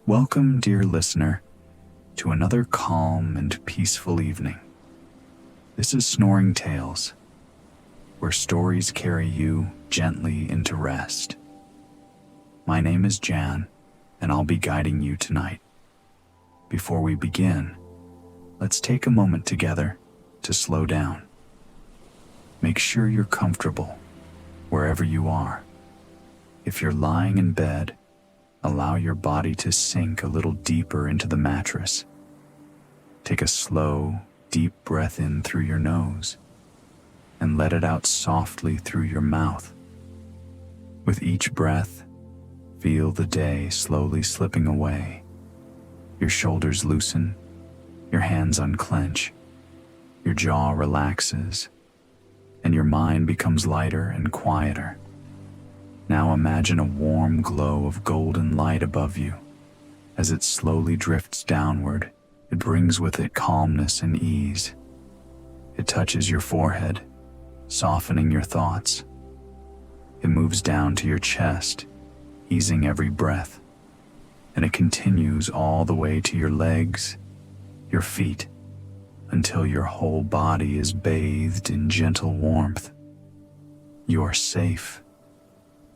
Welcome, dear listener, to another calm and peaceful evening. This is Snoring Tales, where stories carry you gently into rest. My name is Jan, and I'll be guiding you tonight. Before we begin, let's take a moment together to slow down. Make sure you're comfortable wherever you are. If you're lying in bed, allow your body to sink a little deeper into the mattress. Take a slow, deep breath in through your nose and let it out softly through your mouth. With each breath, feel the day slowly slipping away. Your shoulders loosen, your hands unclench, your jaw relaxes, and your mind becomes lighter and quieter. Now imagine a warm glow of golden light above you. As it slowly drifts downward, it brings with it calmness and ease. It touches your forehead, softening your thoughts. It moves down to your chest, easing every breath, and it continues all the way to your legs, your feet, until your whole body is bathed in gentle warmth. You are safe,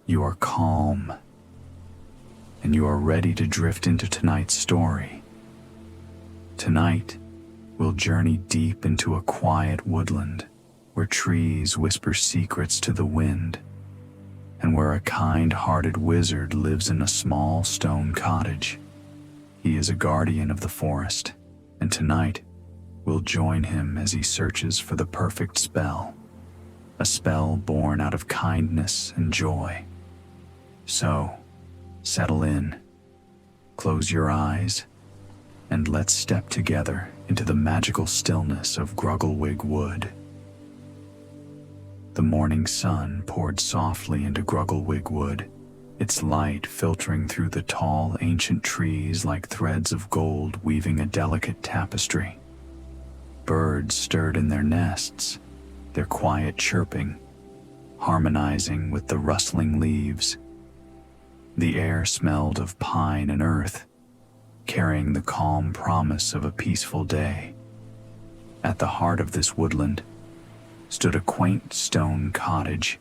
you are calm, and you are ready to drift into tonight's story. Tonight, we'll journey deep into a quiet woodland where trees whisper secrets to the wind, and where a kind-hearted wizard lives in a small stone cottage. He is a guardian of the forest, and tonight, we'll join him as he searches for the perfect spell, a spell born out of kindness and joy. So, settle in, close your eyes, and let's step together into the magical stillness of Grugglewig Wood. The morning sun poured softly into Grugglewig Wood, its light filtering through the tall, ancient trees like threads of gold weaving a delicate tapestry. Birds stirred in their nests, their quiet chirping, harmonizing with the rustling leaves. The air smelled of pine and earth, carrying the calm promise of a peaceful day. At the heart of this woodland stood a quaint stone cottage,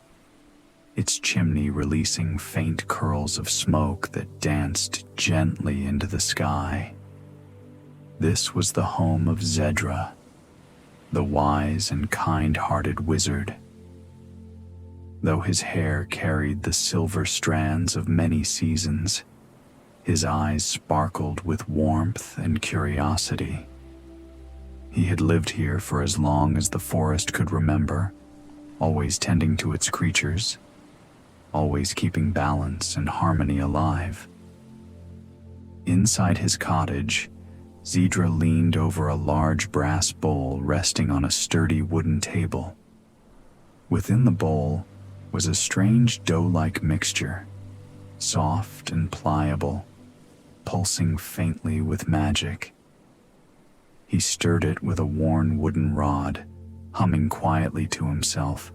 its chimney releasing faint curls of smoke that danced gently into the sky. This was the home of Zedra, the wise and kind-hearted wizard. Though his hair carried the silver strands of many seasons, his eyes sparkled with warmth and curiosity. He had lived here for as long as the forest could remember, always tending to its creatures, always keeping balance and harmony alive. Inside his cottage, Zedra leaned over a large brass bowl resting on a sturdy wooden table. Within the bowl was a strange dough-like mixture, soft and pliable, pulsing faintly with magic. He stirred it with a worn wooden rod, humming quietly to himself.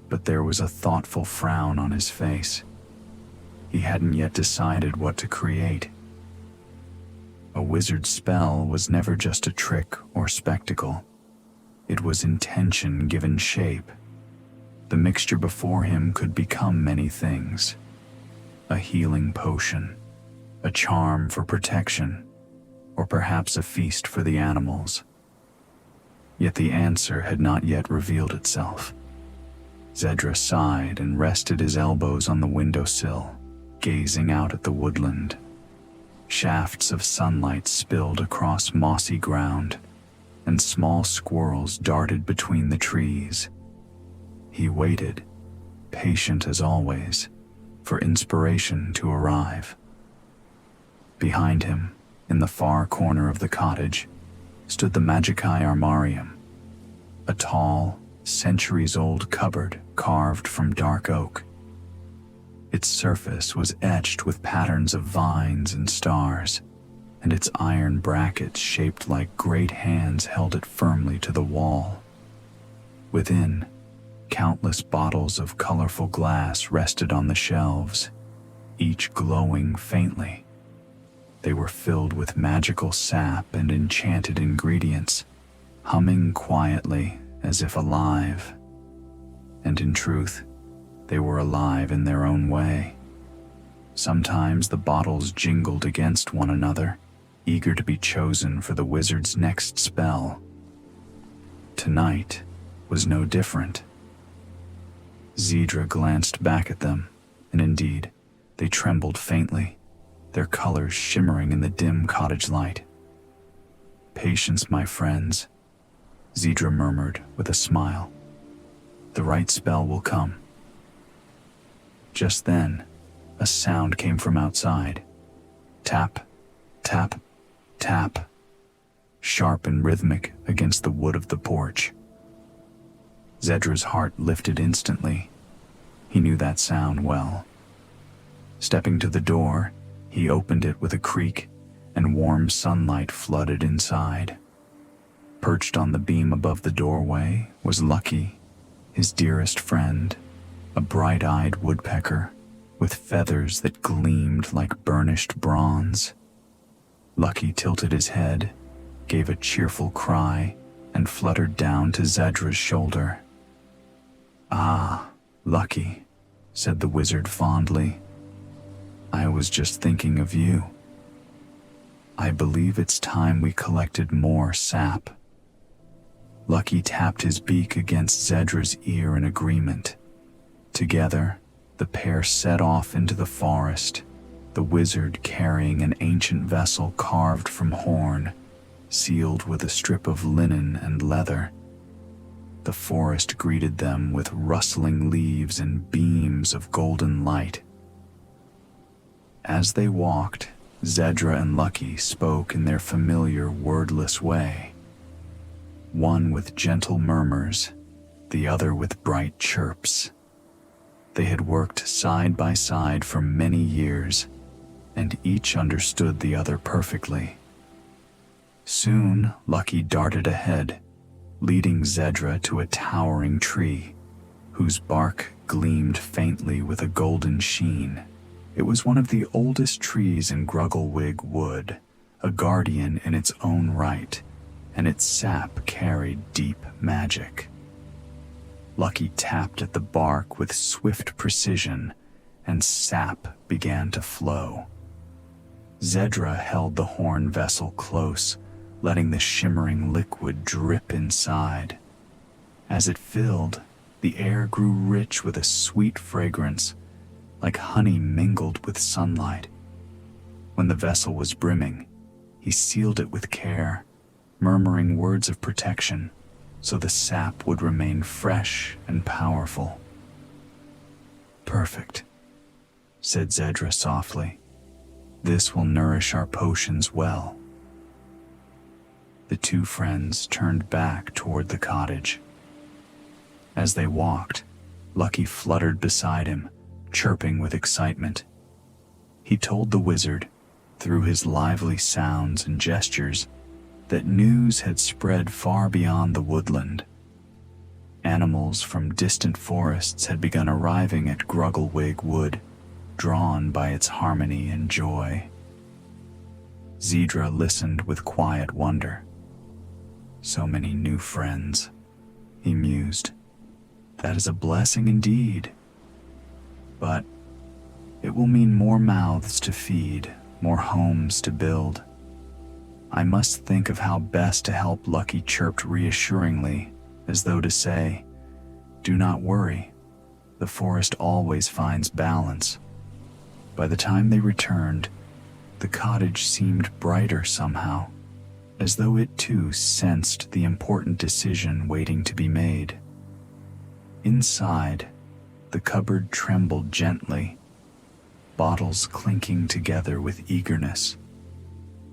But there was a thoughtful frown on his face. He hadn't yet decided what to create. A wizard's spell was never just a trick or spectacle. It was intention given shape. The mixture before him could become many things. A healing potion, a charm for protection, or perhaps a feast for the animals. Yet the answer had not yet revealed itself. Zedra sighed and rested his elbows on the windowsill, gazing out at the woodland. Shafts of sunlight spilled across mossy ground, and small squirrels darted between the trees. He waited, patient as always, for inspiration to arrive. Behind him, in the far corner of the cottage, stood the Magicae Armarium, a tall, centuries-old cupboard carved from dark oak. Its surface was etched with patterns of vines and stars, and its iron brackets shaped like great hands held it firmly to the wall. Within, countless bottles of colorful glass rested on the shelves, each glowing faintly. They were filled with magical sap and enchanted ingredients, humming quietly as if alive. And in truth, they were alive in their own way. Sometimes the bottles jingled against one another, eager to be chosen for the wizard's next spell. Tonight was no different. Zedra glanced back at them, and indeed, they trembled faintly, their colors shimmering in the dim cottage light. "Patience, my friends," Zedra murmured with a smile. "The right spell will come." Just then, a sound came from outside. Tap, tap, tap, sharp and rhythmic against the wood of the porch. Zedra's heart lifted instantly. He knew that sound well. Stepping to the door, he opened it with a creak, and warm sunlight flooded inside. Perched on the beam above the doorway was Lucky, his dearest friend, a bright-eyed woodpecker with feathers that gleamed like burnished bronze. Lucky tilted his head, gave a cheerful cry, and fluttered down to Zedra's shoulder. "Ah, Lucky," said the wizard fondly. "I was just thinking of you. I believe it's time we collected more sap." Lucky tapped his beak against Zedra's ear in agreement. Together, the pair set off into the forest, the wizard carrying an ancient vessel carved from horn, sealed with a strip of linen and leather. The forest greeted them with rustling leaves and beams of golden light. As they walked, Zedra and Lucky spoke in their familiar wordless way, one with gentle murmurs, the other with bright chirps. They had worked side by side for many years, and each understood the other perfectly. Soon, Lucky darted ahead, leading Zedra to a towering tree, whose bark gleamed faintly with a golden sheen. It was one of the oldest trees in Grugglewig Wood, a guardian in its own right, and its sap carried deep magic. Lucky tapped at the bark with swift precision, and sap began to flow. Zedra held the horn vessel close, letting the shimmering liquid drip inside. As it filled, the air grew rich with a sweet fragrance, like honey mingled with sunlight. When the vessel was brimming, he sealed it with care, murmuring words of protection, so the sap would remain fresh and powerful. "Perfect," said Zedra softly. "This will nourish our potions well." The two friends turned back toward the cottage. As they walked, Lucky fluttered beside him, chirping with excitement. He told the wizard, through his lively sounds and gestures, that news had spread far beyond the woodland. Animals from distant forests had begun arriving at Grugglewig Wood, drawn by its harmony and joy. Zedra listened with quiet wonder. "So many new friends," he mused. "That is a blessing indeed. But it will mean more mouths to feed, more homes to build. I must think of how best to help." Lucky chirped reassuringly, as though to say, "Do not worry, the forest always finds balance." By the time they returned, the cottage seemed brighter somehow, as though it too sensed the important decision waiting to be made. Inside, the cupboard trembled gently, bottles clinking together with eagerness.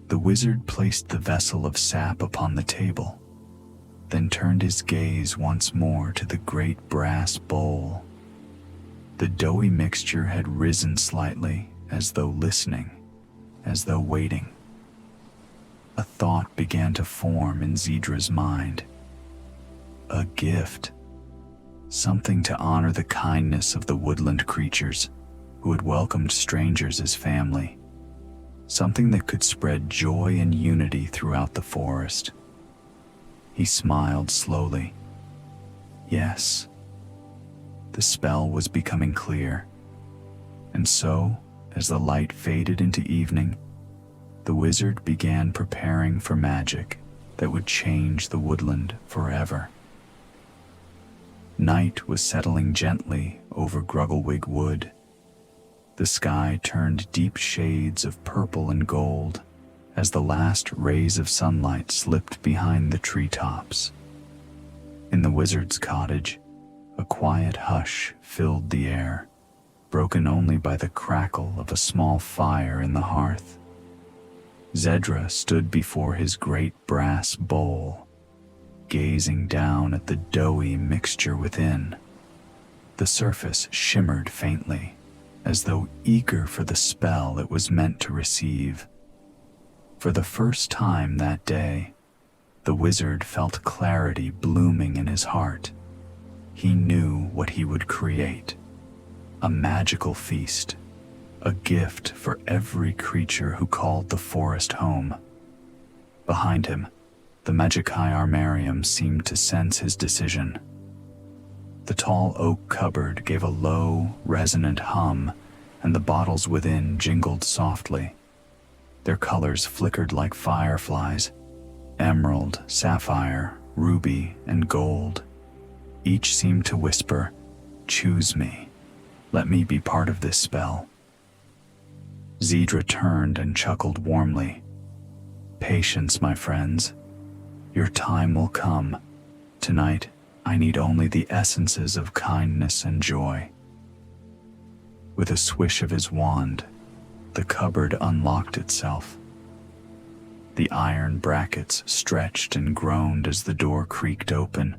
The wizard placed the vessel of sap upon the table, then turned his gaze once more to the great brass bowl. The doughy mixture had risen slightly, as though listening, as though waiting. A thought began to form in Zedra's mind. A gift. Something to honor the kindness of the woodland creatures who had welcomed strangers as family. something that could spread joy and unity throughout the forest. He smiled slowly. Yes, the spell was becoming clear, and so, as the light faded into evening, the wizard began preparing for magic that would change the woodland forever. Night was settling gently over Grugglewig Wood. The sky turned deep shades of purple and gold as the last rays of sunlight slipped behind the treetops. In the wizard's cottage, a quiet hush filled the air, broken only by the crackle of a small fire in the hearth. Zedra stood before his great brass bowl, gazing down at the doughy mixture within. The surface shimmered faintly, as though eager for the spell it was meant to receive. For the first time that day, the wizard felt clarity blooming in his heart. He knew what he would create: a magical feast, a gift for every creature who called the forest home. Behind him, the Magikai Armarium seemed to sense his decision. The tall oak cupboard gave a low, resonant hum, and the bottles within jingled softly. Their colors flickered like fireflies: emerald, sapphire, ruby, and gold. Each seemed to whisper, "Choose me. Let me be part of this spell." Zedra turned and chuckled warmly. "Patience, my friends. Your time will come. Tonight, I need only the essences of kindness and joy." With a swish of his wand, the cupboard unlocked itself. The iron brackets stretched and groaned as the door creaked open,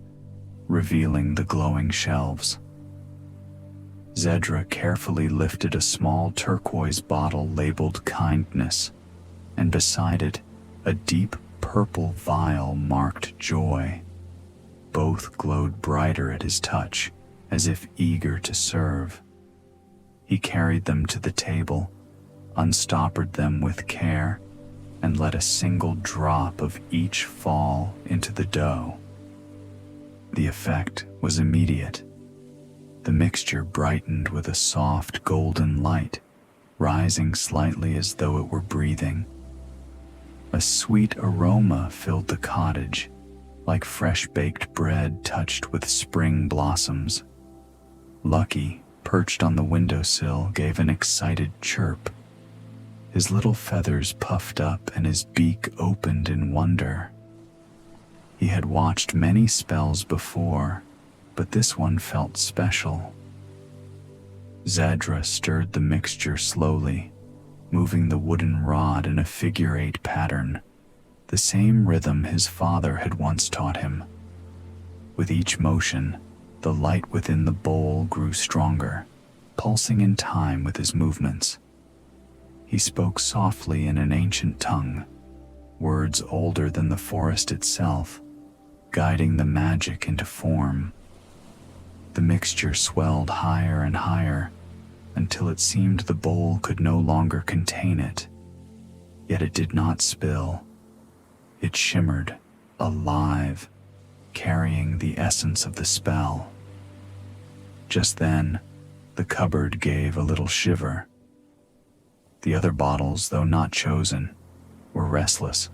revealing the glowing shelves. Zedra carefully lifted a small turquoise bottle labeled kindness, and beside it, a deep purple vial marked joy. Both glowed brighter at his touch, as if eager to serve. He carried them to the table, unstoppered them with care, and let a single drop of each fall into the dough. The effect was immediate. The mixture brightened with a soft golden light, rising slightly as though it were breathing. A sweet aroma filled the cottage, like fresh-baked bread touched with spring blossoms. Lucky, perched on the windowsill, gave an excited chirp. His little feathers puffed up and his beak opened in wonder. He had watched many spells before, but this one felt special. Zedra stirred the mixture slowly, moving the wooden rod in a figure-8 pattern, the same rhythm his father had once taught him. With each motion, the light within the bowl grew stronger, pulsing in time with his movements. He spoke softly in an ancient tongue, words older than the forest itself, guiding the magic into form. The mixture swelled higher and higher, until it seemed the bowl could no longer contain it. Yet it did not spill. It shimmered, alive, carrying the essence of the spell. Just then, the cupboard gave a little shiver. The other bottles, though not chosen, were restless.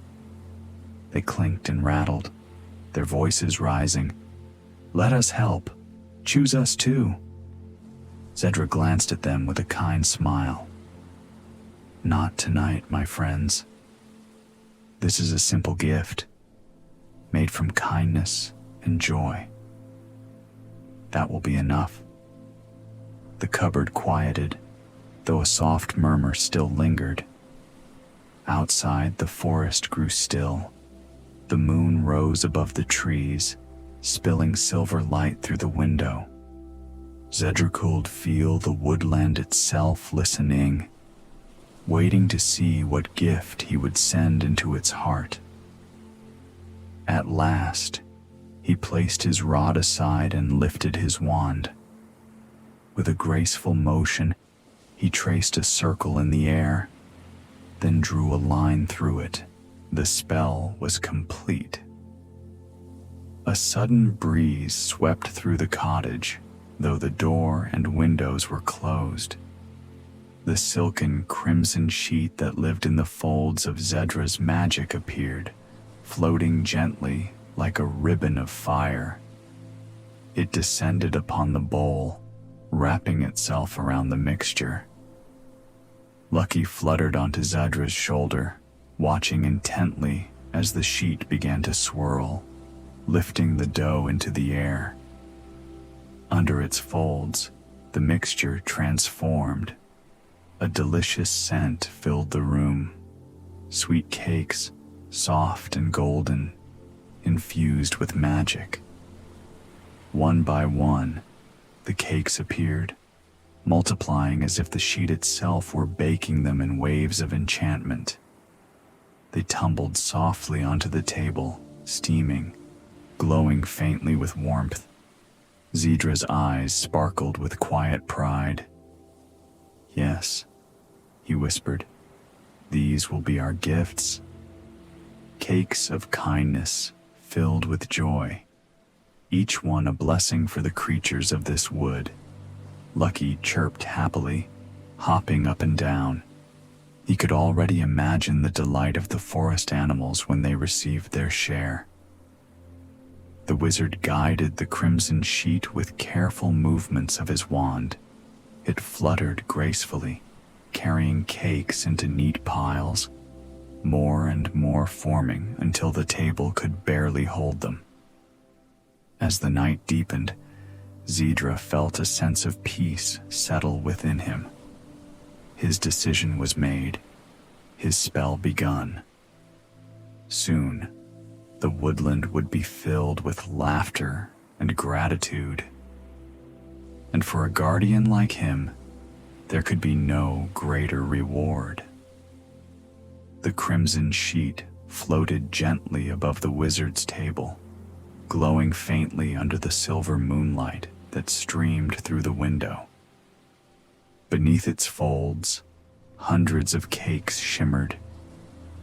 They clinked and rattled, their voices rising. "Let us help. Choose us too." Zedra glanced at them with a kind smile. "Not tonight, my friends. This is a simple gift, made from kindness and joy. That will be enough." The cupboard quieted, though a soft murmur still lingered. Outside, the forest grew still. The moon rose above the trees, spilling silver light through the window. Zedra could feel the woodland itself listening, waiting to see what gift he would send into its heart. At last, he placed his rod aside and lifted his wand. With a graceful motion, he traced a circle in the air. then drew a line through it. The spell was complete. A sudden breeze swept through the cottage, though the door and windows were closed. The silken crimson sheet that lived in the folds of Zedra's magic appeared, floating gently like a ribbon of fire. It descended upon the bowl, wrapping itself around the mixture. Lucky fluttered onto Zedra's shoulder, watching intently as the sheet began to swirl, lifting the dough into the air. Under its folds, the mixture transformed. A delicious scent filled the room. Sweet cakes, soft and golden, infused with magic. One by one, the cakes appeared, multiplying as if the sheet itself were baking them in waves of enchantment. They tumbled softly onto the table, steaming, glowing faintly with warmth. Zedra's eyes sparkled with quiet pride. "Yes," he whispered, "these will be our gifts. Cakes of kindness filled with joy, each one a blessing for the creatures of this wood." Lucky chirped happily, hopping up and down. He could already imagine the delight of the forest animals when they received their share. The wizard guided the crimson sheet with careful movements of his wand. It fluttered gracefully, carrying cakes into neat piles, more and more forming until the table could barely hold them. As the night deepened, Zedra felt a sense of peace settle within him. His decision was made, his spell begun. Soon, the woodland would be filled with laughter and gratitude. And for a guardian like him, there could be no greater reward. The crimson sheet floated gently above the wizard's table, glowing faintly under the silver moonlight that streamed through the window. Beneath its folds, hundreds of cakes shimmered,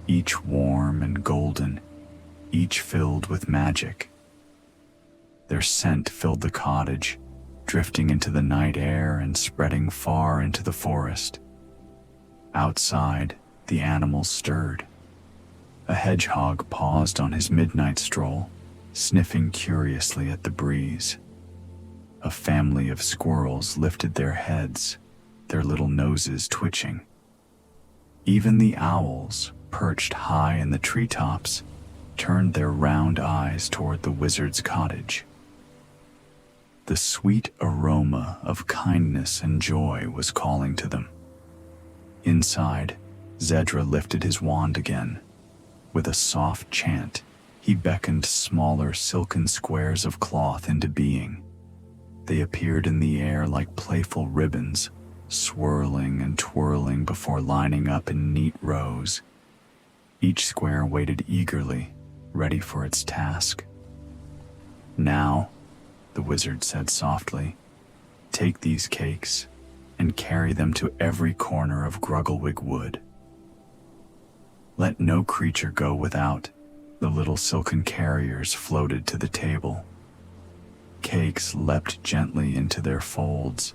each warm and golden, each filled with magic. Their scent filled the cottage, drifting into the night air and spreading far into the forest. Outside, the animals stirred. A hedgehog paused on his midnight stroll, sniffing curiously at the breeze. A family of squirrels lifted their heads, their little noses twitching. Even the owls, perched high in the treetops, turned their round eyes toward the wizard's cottage. The sweet aroma of kindness and joy was calling to them. Inside, Zedra lifted his wand again. With a soft chant, he beckoned smaller silken squares of cloth into being. They appeared in the air like playful ribbons, swirling and twirling before lining up in neat rows. Each square waited eagerly, ready for its task. "Now," the wizard said softly, "take these cakes and carry them to every corner of Grugglewig Wood. Let no creature go without." The little silken carriers floated to the table. Cakes leapt gently into their folds,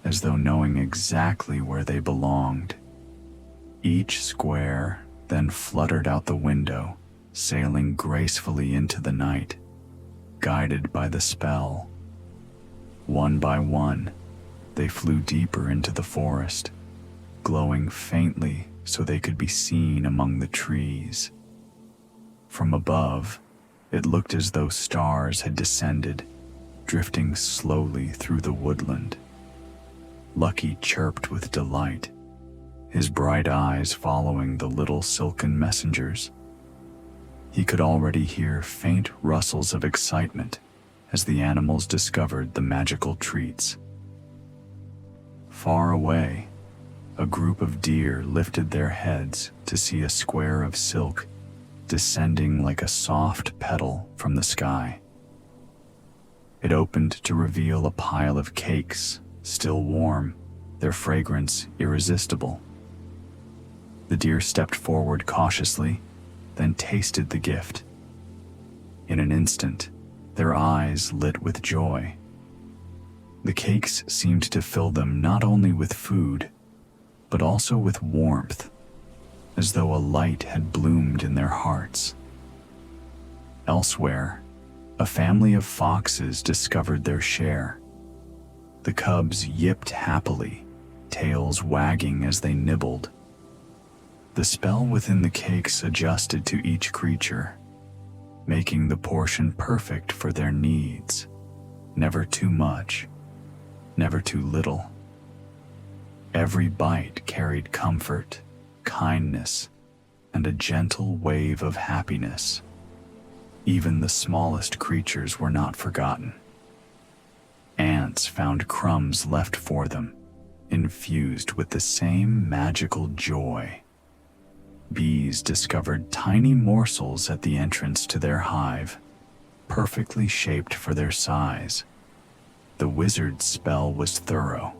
as though knowing exactly where they belonged. Each square then fluttered out the window, sailing gracefully into the night, guided by the spell. One by one, they flew deeper into the forest, glowing faintly so they could be seen among the trees. From above, it looked as though stars had descended, drifting slowly through the woodland. Lucky chirped with delight, his bright eyes following the little silken messengers. He could already hear faint rustles of excitement as the animals discovered the magical treats. Far away, a group of deer lifted their heads to see a square of silk descending like a soft petal from the sky. It opened to reveal a pile of cakes, still warm, their fragrance irresistible. The deer stepped forward cautiously, then tasted the gift. In an instant, their eyes lit with joy. The cakes seemed to fill them not only with food, but also with warmth, as though a light had bloomed in their hearts. Elsewhere, a family of foxes discovered their share. The cubs yipped happily, tails wagging as they nibbled. The spell within the cakes adjusted to each creature, making the portion perfect for their needs. Never too much, never too little. Every bite carried comfort, kindness, and a gentle wave of happiness. Even the smallest creatures were not forgotten. Ants found crumbs left for them, infused with the same magical joy. Bees discovered tiny morsels at the entrance to their hive, perfectly shaped for their size. The wizard's spell was thorough,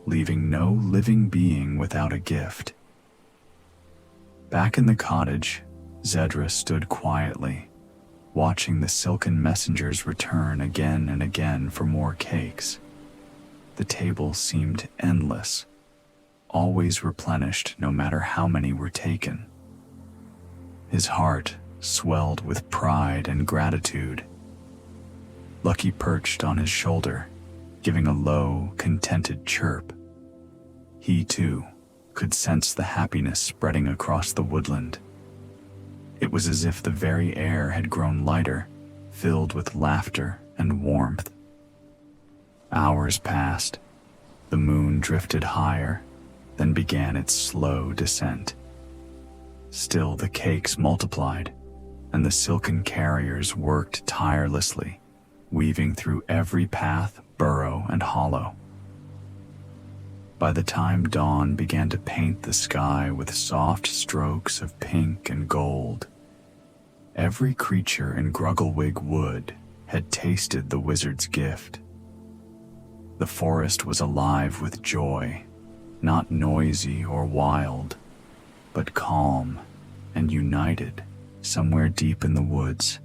leaving no living being without a gift. Back in the cottage, Zedra stood quietly, watching the silken messengers return again and again for more cakes. The table seemed endless, always replenished no matter how many were taken. His heart swelled with pride and gratitude. Lucky perched on his shoulder, giving a low, contented chirp. He, too, could sense the happiness spreading across the woodland. It was as if the very air had grown lighter, filled with laughter and warmth. Hours passed. The moon drifted higher, then began its slow descent. Still the cakes multiplied, and the silken carriers worked tirelessly, weaving through every path, burrow, and hollow. By the time dawn began to paint the sky with soft strokes of pink and gold, every creature in Grugglewig Wood had tasted the wizard's gift. The forest was alive with joy, not noisy or wild, but calm and united. Somewhere deep in the woods,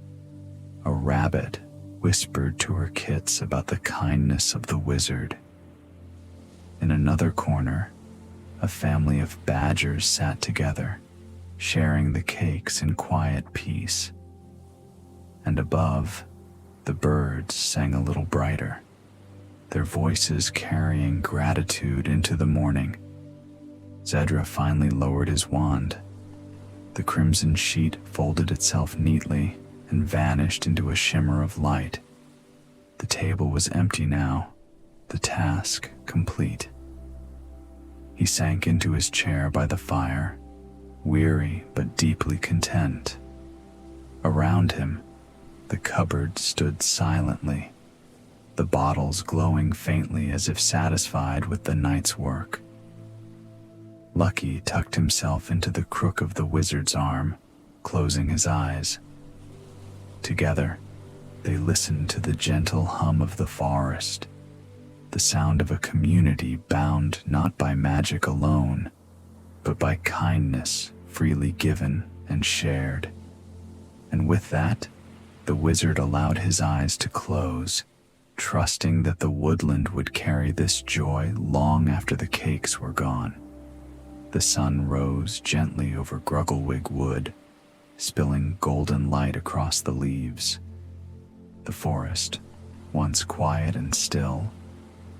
a rabbit whispered to her kits about the kindness of the wizard. In another corner, a family of badgers sat together, sharing the cakes in quiet peace. And above, the birds sang a little brighter, their voices carrying gratitude into the morning. Zedra finally lowered his wand. The crimson sheet folded itself neatly and vanished into a shimmer of light. The table was empty now, the task complete. He sank into his chair by the fire, weary but deeply content. Around him, the cupboard stood silently, the bottles glowing faintly as if satisfied with the night's work. Lucky tucked himself into the crook of the wizard's arm, closing his eyes. Together, they listened to the gentle hum of the forest, the sound of a community bound not by magic alone, but by kindness freely given and shared. And with that, the wizard allowed his eyes to close, trusting that the woodland would carry this joy long after the cakes were gone. The sun rose gently over Grugglewig Wood, spilling golden light across the leaves. The forest, once quiet and still,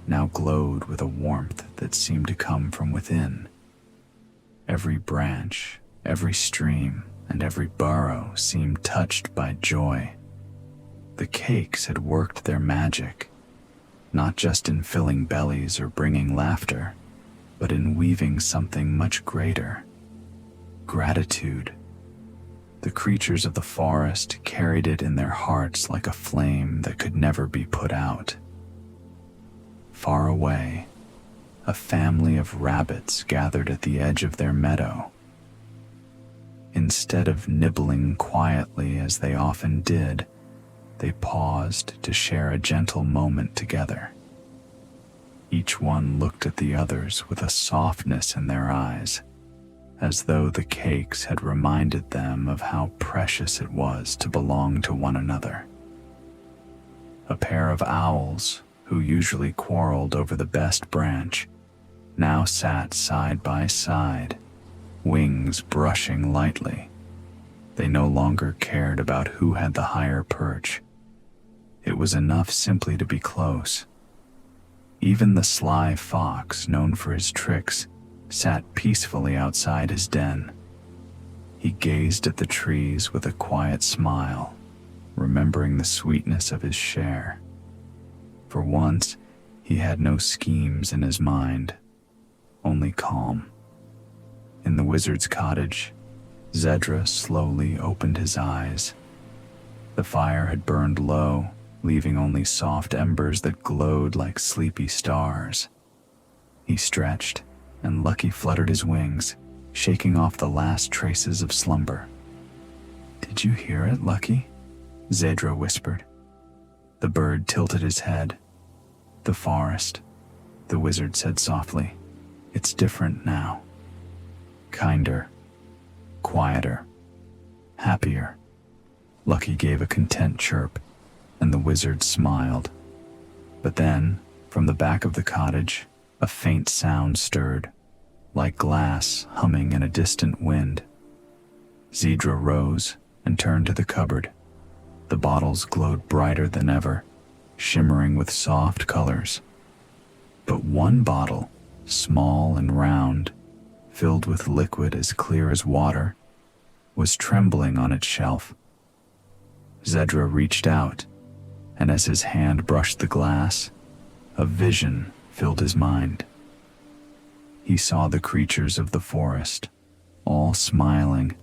now glowed with a warmth that seemed to come from within. Every branch, every stream, and every burrow seemed touched by joy. The cakes had worked their magic, not just in filling bellies or bringing laughter, but in weaving something much greater: gratitude. The creatures of the forest carried it in their hearts like a flame that could never be put out. Far away, a family of rabbits gathered at the edge of their meadow. Instead of nibbling quietly as they often did, they paused to share a gentle moment together. Each one looked at the others with a softness in their eyes, as though the cakes had reminded them of how precious it was to belong to one another. A pair of owls, who usually quarreled over the best branch, now sat side by side, wings brushing lightly. They no longer cared about who had the higher perch. It was enough simply to be close. Even the sly fox, known for his tricks, sat peacefully outside his den. He gazed at the trees with a quiet smile, remembering the sweetness of his share. For once, he had no schemes in his mind, only calm. In the wizard's cottage, Zedra slowly opened his eyes. The fire had burned low, leaving only soft embers that glowed like sleepy stars. He stretched, and Lucky fluttered his wings, shaking off the last traces of slumber. "Did you hear it, Lucky?" Zedra whispered. The bird tilted his head. "The forest," the wizard said softly. "It's different now. Kinder, quieter, happier." Lucky gave a content chirp, and the wizard smiled. But then, from the back of the cottage, a faint sound stirred, like glass humming in a distant wind. Zedra rose and turned to the cupboard. The bottles glowed brighter than ever, shimmering with soft colors. But one bottle, small and round, filled with liquid as clear as water, was trembling on its shelf. Zedra reached out, and as his hand brushed the glass, a vision filled his mind. He saw the creatures of the forest, all smiling,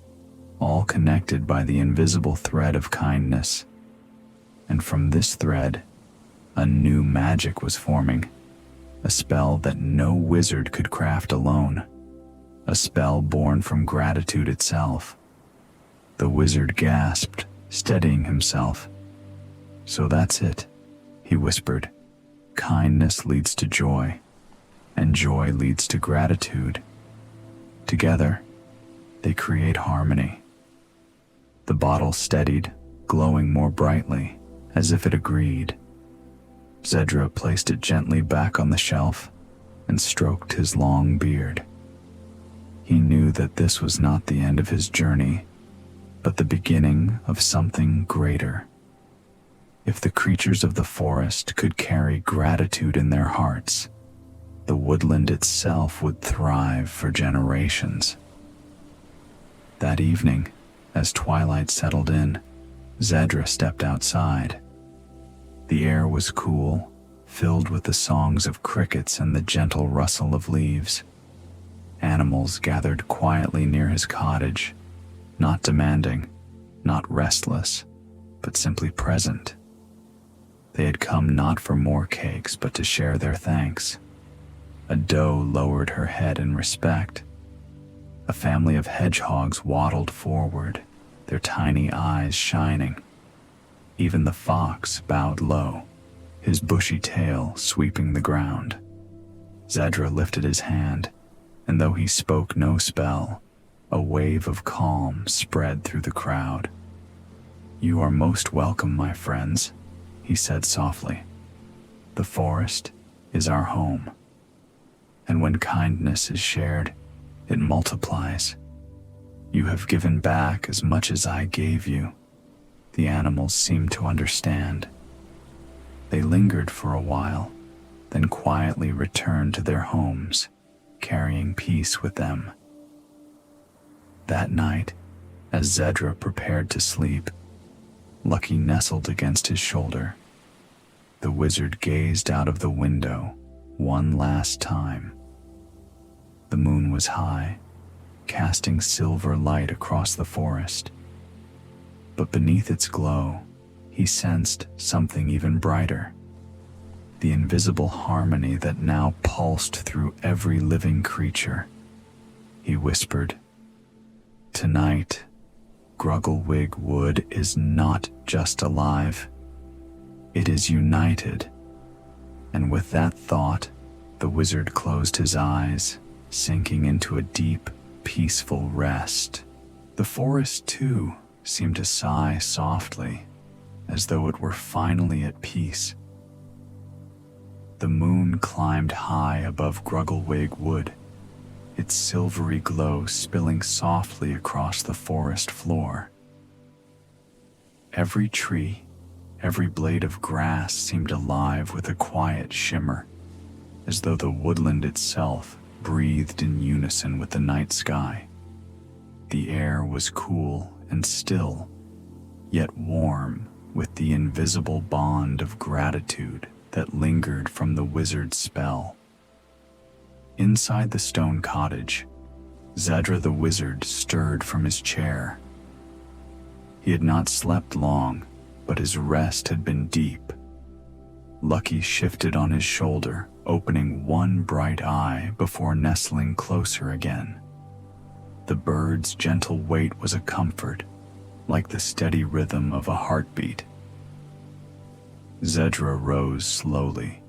all connected by the invisible thread of kindness. And from this thread, a new magic was forming, a spell that no wizard could craft alone, a spell born from gratitude itself. The wizard gasped, steadying himself. "So that's it," he whispered. "Kindness leads to joy, and joy leads to gratitude. Together, they create harmony." The bottle steadied, glowing more brightly, as if it agreed. Zedra placed it gently back on the shelf and stroked his long beard. He knew that this was not the end of his journey, but the beginning of something greater. If the creatures of the forest could carry gratitude in their hearts, the woodland itself would thrive for generations. That evening, as twilight settled in, Zedra stepped outside. The air was cool, filled with the songs of crickets and the gentle rustle of leaves. Animals gathered quietly near his cottage, not demanding, not restless, but simply present. They had come not for more cakes, but to share their thanks. A doe lowered her head in respect. A family of hedgehogs waddled forward, their tiny eyes shining. Even the fox bowed low, his bushy tail sweeping the ground. Zedra lifted his hand, and though he spoke no spell, a wave of calm spread through the crowd. "You are most welcome, my friends," he said softly. "The forest is our home, and when kindness is shared, it multiplies. You have given back as much as I gave you." The animals seemed to understand. They lingered for a while, then quietly returned to their homes, carrying peace with them. That night, as Zedra prepared to sleep, Lucky nestled against his shoulder. The wizard gazed out of the window one last time. The moon was high, casting silver light across the forest. But beneath its glow, he sensed something even brighter. The invisible harmony that now pulsed through every living creature. He whispered, "Tonight, Grugglewig Wood is not just alive, it is united." And with that thought, the wizard closed his eyes, sinking into a deep, peaceful rest. The forest, too, seemed to sigh softly, as though it were finally at peace. The moon climbed high above Grugglewig Wood, its silvery glow spilling softly across the forest floor. Every tree, every blade of grass seemed alive with a quiet shimmer, as though the woodland itself breathed in unison with the night sky. The air was cool and still, yet warm with the invisible bond of gratitude that lingered from the wizard's spell. Inside the stone cottage, Zedra the wizard stirred from his chair. He had not slept long, but his rest had been deep. Lucky shifted on his shoulder, opening one bright eye before nestling closer again. The bird's gentle weight was a comfort, like the steady rhythm of a heartbeat. Zedra rose slowly,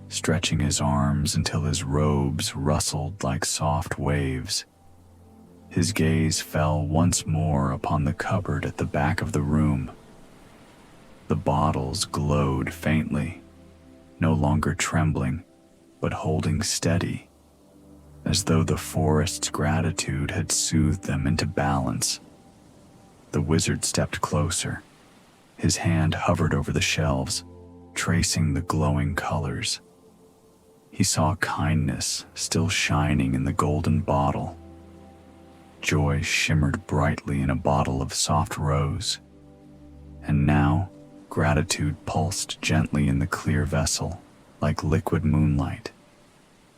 stretching his arms until his robes rustled like soft waves. His gaze fell once more upon the cupboard at the back of the room. The bottles glowed faintly, no longer trembling, but holding steady, as though the forest's gratitude had soothed them into balance. The wizard stepped closer. His hand hovered over the shelves, tracing the glowing colors. He saw kindness still shining in the golden bottle. Joy shimmered brightly in a bottle of soft rose. And now, gratitude pulsed gently in the clear vessel, like liquid moonlight.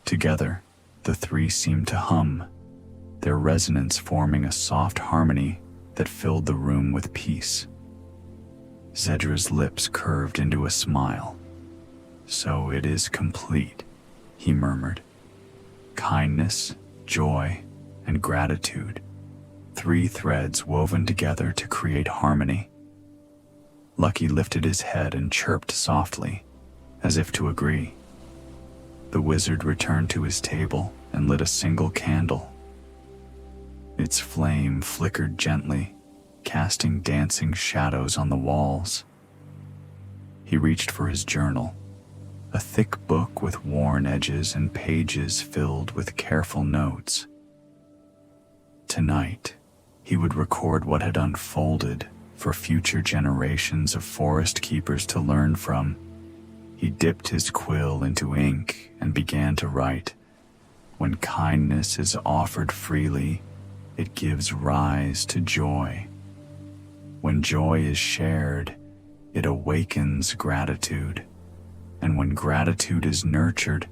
Together, the three seemed to hum, their resonance forming a soft harmony that filled the room with peace. Zedra's lips curved into a smile. "So it is complete," he murmured. "Kindness, joy, and gratitude, three threads woven together to create harmony." Lucky lifted his head and chirped softly, as if to agree. The wizard returned to his table and lit a single candle. Its flame flickered gently, casting dancing shadows on the walls. He reached for his journal, a thick book with worn edges and pages filled with careful notes. Tonight, he would record what had unfolded for future generations of forest keepers to learn from. He dipped his quill into ink and began to write. When kindness is offered freely, it gives rise to joy. When joy is shared, it awakens gratitude. And when gratitude is nurtured,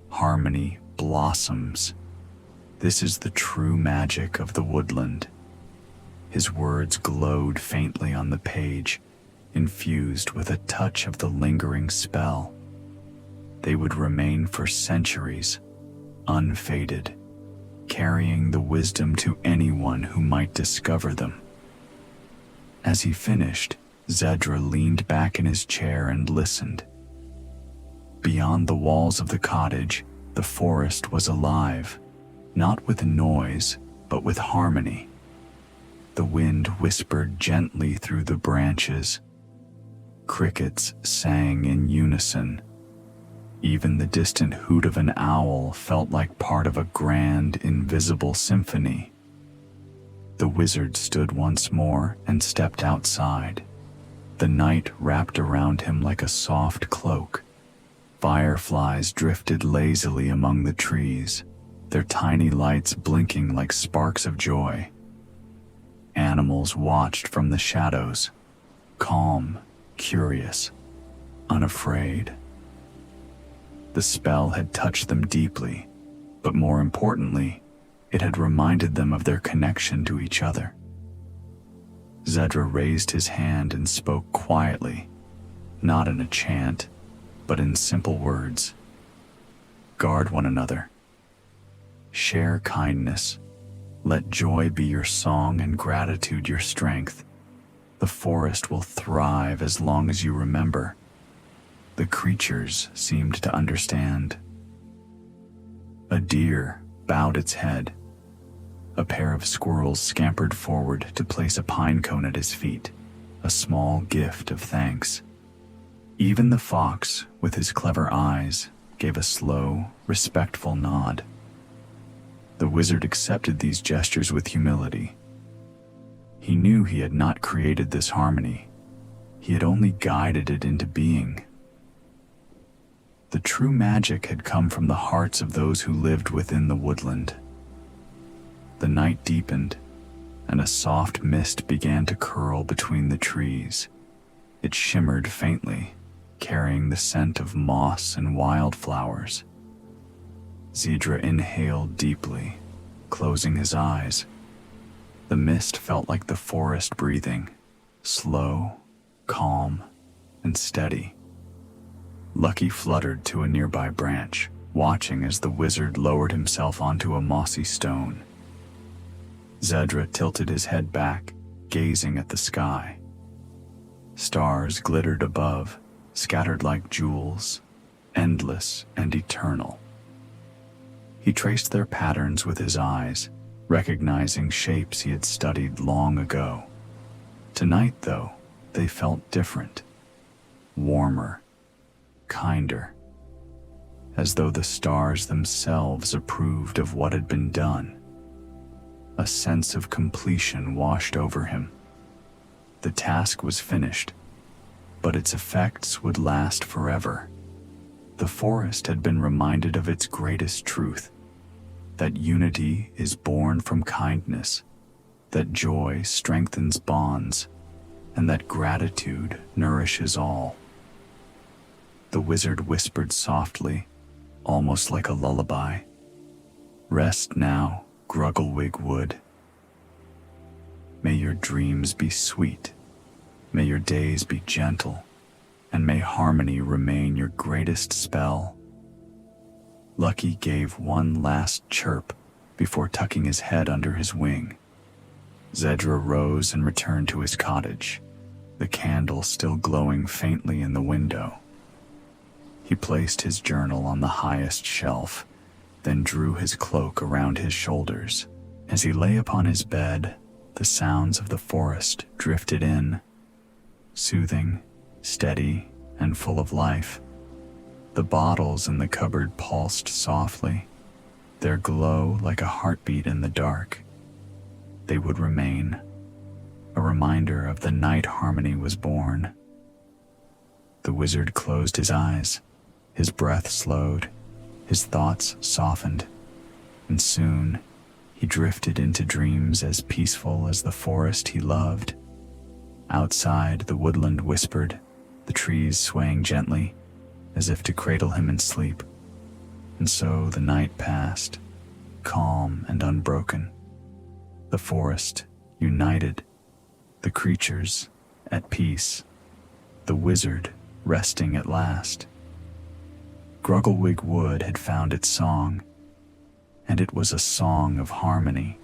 harmony blossoms. This is the true magic of the woodland. His words glowed faintly on the page, infused with a touch of the lingering spell. They would remain for centuries, unfaded, carrying the wisdom to anyone who might discover them. As he finished, Zedra leaned back in his chair and listened. Beyond the walls of the cottage, the forest was alive, not with noise, but with harmony. The wind whispered gently through the branches. Crickets sang in unison. Even the distant hoot of an owl felt like part of a grand, invisible symphony. The wizard stood once more and stepped outside. The night wrapped around him like a soft cloak. Fireflies drifted lazily among the trees, their tiny lights blinking like sparks of joy. Animals watched from the shadows, calm, curious, unafraid. The spell had touched them deeply, but more importantly, it had reminded them of their connection to each other. Zedra raised his hand and spoke quietly, not in a chant, but in simple words. Guard one another. Share kindness. Let joy be your song and gratitude your strength. The forest will thrive as long as you remember. The creatures seemed to understand. A deer bowed its head. A pair of squirrels scampered forward to place a pine cone at his feet, a small gift of thanks. Even the fox, with his clever eyes, gave a slow, respectful nod. The wizard accepted these gestures with humility. He knew he had not created this harmony. He had only guided it into being. The true magic had come from the hearts of those who lived within the woodland. The night deepened, and a soft mist began to curl between the trees. It shimmered faintly, carrying the scent of moss and wildflowers. Zedra inhaled deeply, closing his eyes. The mist felt like the forest breathing, slow, calm, and steady. Lucky fluttered to a nearby branch, watching as the wizard lowered himself onto a mossy stone. Zedra tilted his head back, gazing at the sky. Stars glittered above, scattered like jewels, endless and eternal. He traced their patterns with his eyes, recognizing shapes he had studied long ago. Tonight, though, they felt different, warmer, kinder, as though the stars themselves approved of what had been done. A sense of completion washed over him. The task was finished, but its effects would last forever. The forest had been reminded of its greatest truth, that unity is born from kindness, that joy strengthens bonds, and that gratitude nourishes all. The wizard whispered softly, almost like a lullaby. "Rest now, Grugglewig Wood. May your dreams be sweet, may your days be gentle, and may harmony remain your greatest spell." Lucky gave one last chirp before tucking his head under his wing. Zedra rose and returned to his cottage, the candle still glowing faintly in the window. He placed his journal on the highest shelf, then drew his cloak around his shoulders. As he lay upon his bed, the sounds of the forest drifted in, soothing, steady, and full of life. The bottles in the cupboard pulsed softly, their glow like a heartbeat in the dark. They would remain, a reminder of the night harmony was born. The wizard closed his eyes, his breath slowed, his thoughts softened, and soon he drifted into dreams as peaceful as the forest he loved. Outside, the woodland whispered, the trees swaying gently, as if to cradle him in sleep. And so the night passed, calm and unbroken. The forest united, the creatures at peace, the wizard resting at last. Grugglewig Wood had found its song, and it was a song of harmony.